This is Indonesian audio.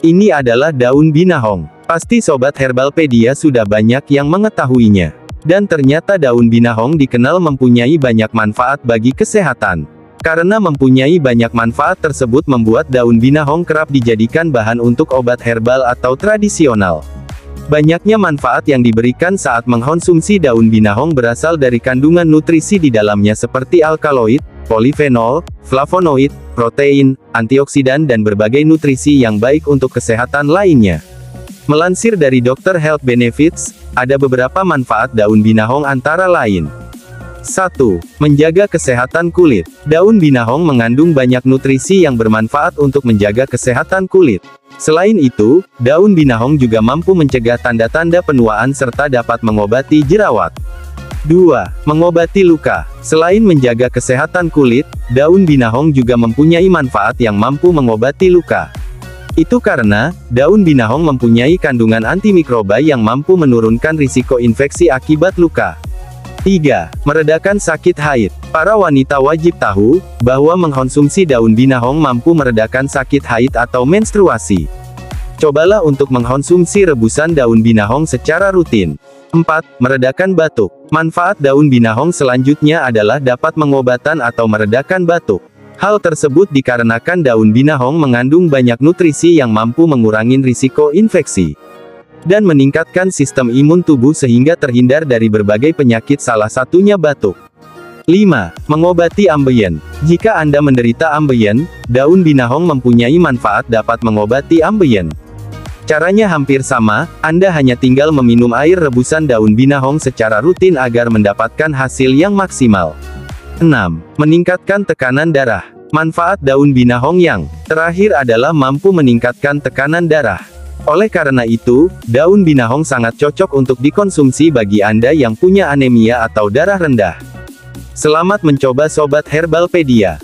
Ini adalah daun binahong. Pasti Sobat Herbalpedia sudah banyak yang mengetahuinya. Dan ternyata daun binahong dikenal mempunyai banyak manfaat bagi kesehatan. Karena mempunyai banyak manfaat tersebut membuat daun binahong kerap dijadikan bahan untuk obat herbal atau tradisional. Banyaknya manfaat yang diberikan saat mengkonsumsi daun binahong berasal dari kandungan nutrisi di dalamnya seperti alkaloid, polifenol, flavonoid, protein, antioksidan dan berbagai nutrisi yang baik untuk kesehatan lainnya. Melansir dari Dr. Health Benefits, ada beberapa manfaat daun binahong antara lain. 1. Menjaga kesehatan kulit. Daun binahong mengandung banyak nutrisi yang bermanfaat untuk menjaga kesehatan kulit. Selain itu, daun binahong juga mampu mencegah tanda-tanda penuaan serta dapat mengobati jerawat. 2. Mengobati luka. Selain menjaga kesehatan kulit, daun binahong juga mempunyai manfaat yang mampu mengobati luka. Itu karena, daun binahong mempunyai kandungan antimikroba yang mampu menurunkan risiko infeksi akibat luka. 3. Meredakan sakit haid. Para wanita wajib tahu, bahwa mengkonsumsi daun binahong mampu meredakan sakit haid atau menstruasi. Cobalah untuk mengkonsumsi rebusan daun binahong secara rutin. 4. Meredakan batuk. Manfaat daun binahong selanjutnya adalah dapat mengobatan atau meredakan batuk. Hal tersebut dikarenakan daun binahong mengandung banyak nutrisi yang mampu mengurangi risiko infeksi dan meningkatkan sistem imun tubuh sehingga terhindar dari berbagai penyakit, salah satunya batuk. 5. Mengobati ambeien. Jika Anda menderita ambeien, daun binahong mempunyai manfaat dapat mengobati ambeien. Caranya hampir sama, Anda hanya tinggal meminum air rebusan daun binahong secara rutin agar mendapatkan hasil yang maksimal. 6. Meningkatkan tekanan darah. Manfaat daun binahong yang terakhir adalah mampu meningkatkan tekanan darah. Oleh karena itu, daun binahong sangat cocok untuk dikonsumsi bagi Anda yang punya anemia atau darah rendah. Selamat mencoba Sobat Herbalpedia.